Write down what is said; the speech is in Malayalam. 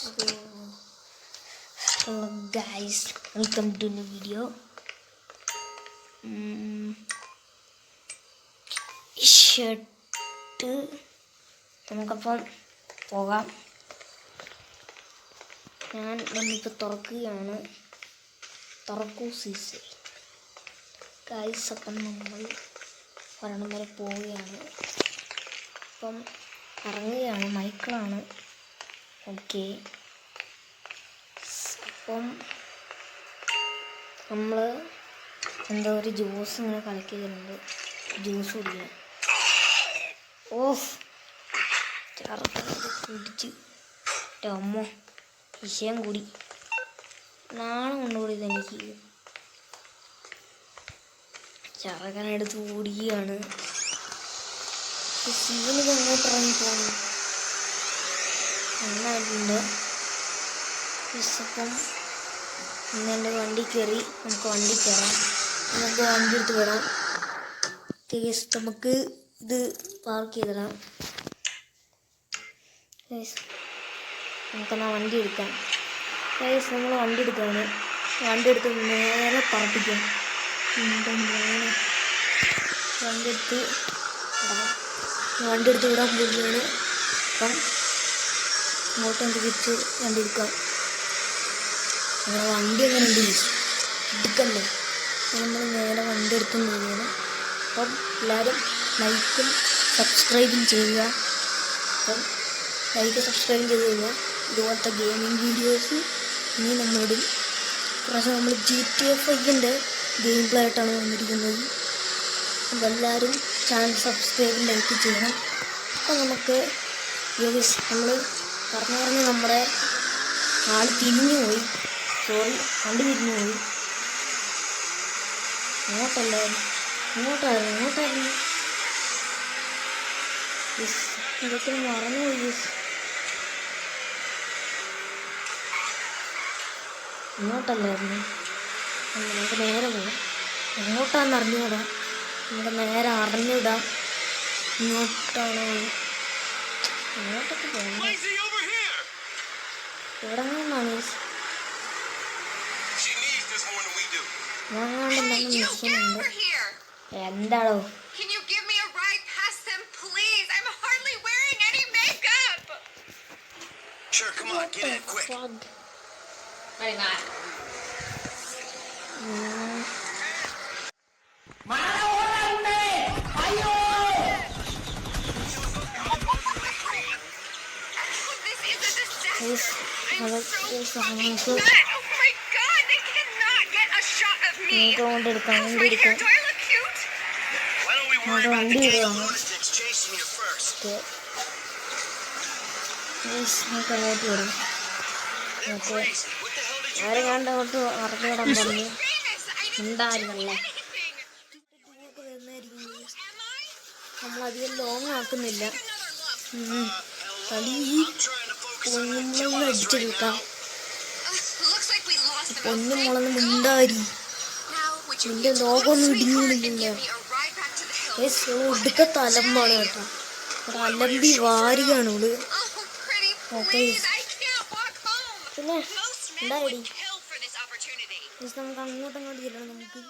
Hello guys, welcome to new video. Shirt നമുക്കപ്പം പോകാം. ഞാൻ വന്നിപ്പോൾ തുറക്കുകയാണ്. തുറക്കൂ സീസൺ ഗൈസ്. അപ്പം നമ്മൾ ഒരെണ്ണം വരെ പോവുകയാണ്. അപ്പം ഇറങ്ങുകയാണ്. മൈക്കിളാണ്. ഓക്കെ, അപ്പം നമ്മൾ എന്താ ഒരു ജ്യൂസ് ഇങ്ങനെ കളക്ട് ചെയ്യുന്നുണ്ട്. ജ്യൂസ് കുടിക്കണം. ഓഫ് കുടിച്ച് അമ്മ വിഷയം കൂടി നാളെ കൊണ്ടുകൂടിയത് എനിക്ക്. ചറകനെടുത്ത് ഓടുകയാണ്. ശിവനിത് എങ്ങോട്ട് ഇറങ്ങി പോകുന്നു നന്നായിട്ടുണ്ട്. അപ്പം ഇന്നെൻ്റെ വണ്ടി കയറി. നമുക്ക് വണ്ടി കയറാം. നമുക്ക് വണ്ടി എടുത്ത് വിടാം. കേസ് നമുക്ക് ഇത് പാർക്ക് ചെയ്തിടാം. കേസ് നമുക്കെന്നാ വണ്ടി എടുക്കാം. കേസ് നമ്മൾ വണ്ടി എടുക്കുകയാണ്. വണ്ടി എടുത്ത് നേരെ പറപ്പിക്കാം. വണ്ടി എടുത്ത് വിടാൻ പോവുകയാണ്. അപ്പം ഇങ്ങോട്ട് നമുക്ക് തിരിച്ച് വണ്ടി എടുക്കാം. അങ്ങനെ വണ്ടി എങ്ങനെ ഉണ്ട് എടുക്കണ്ടേ? നമ്മൾ നേരെ വണ്ടി എടുത്തും പോവുകയാണ്. അപ്പം എല്ലാവരും ലൈക്കും സബ്സ്ക്രൈബും ചെയ്യുക. അപ്പം ലൈക്ക് സബ്സ്ക്രൈബ് ചെയ്ത് കഴിഞ്ഞാൽ ഇതുപോലത്തെ ഗെയിമിംഗ് വീഡിയോസ് ഇനി നമ്മളിടും. പ്രാവശ്യം നമ്മൾ GTA 5 ഗെയിം പ്ലേ ആയിട്ടാണ് വന്നിരിക്കുന്നത്. അപ്പോൾ എല്ലാവരും ചാനൽ സബ്സ്ക്രൈബും ലൈക്ക് ചെയ്യണം. അപ്പോൾ നമുക്ക് നമ്മൾ പറഞ്ഞ് നമ്മുടെ ആൾ തിരിഞ്ഞു പോയി. സോറി, വണ്ടി തിരിഞ്ഞു പോയി. ഇങ്ങോട്ടായിരുന്നു. ഇതൊക്കെ മറന്നുപോയി. ഇങ്ങോട്ടല്ലായിരുന്നു. നമുക്ക് നേരെ പോകാം. എങ്ങോട്ടാന്ന് അറിഞ്ഞുകൂടാ. നമുക്ക് നേരെ അറിഞ്ഞിടാം ഇങ്ങോട്ടാണോ. ഇങ്ങോട്ടൊക്കെ പോകണം. ഇവിടെ നിന്നാണ് ഞങ്ങളുടെ മിസ്സുന്നുണ്ട്. എന്താണോ കൊണ്ടെടുക്കാം. വണ്ടി എടുക്കാം. വണ്ടി ഇടുകയാണ്. നമുക്ക് അങ്ങോട്ട് വരും. ഓക്കെ, ആരും കണ്ട് അങ്ങോട്ട് അറിഞ്ഞിടാൻ പറഞ്ഞു ഉണ്ടായിരുന്നല്ലേ. നമ്മളധികം ലോങ് ആക്കുന്നില്ല. കളി പൊന്നുമുളന്ന് അടിച്ചെടുക്കാം. പൊന്നുമുളന്ന് മുണ്ടാരി എൻ്റെ ലോകമൊന്നും ഇടിഞ്ഞില്ല. ഒടുക്ക തലമ്പാണ് കേട്ടോ. ഒരു അലമ്പി വാരിയാണ് അവള്. ഓക്കെ, പിന്നെ ഉണ്ടായി നമുക്ക് അങ്ങോട്ടങ്ങോട്ട് ചെല്ലണം. നമുക്ക്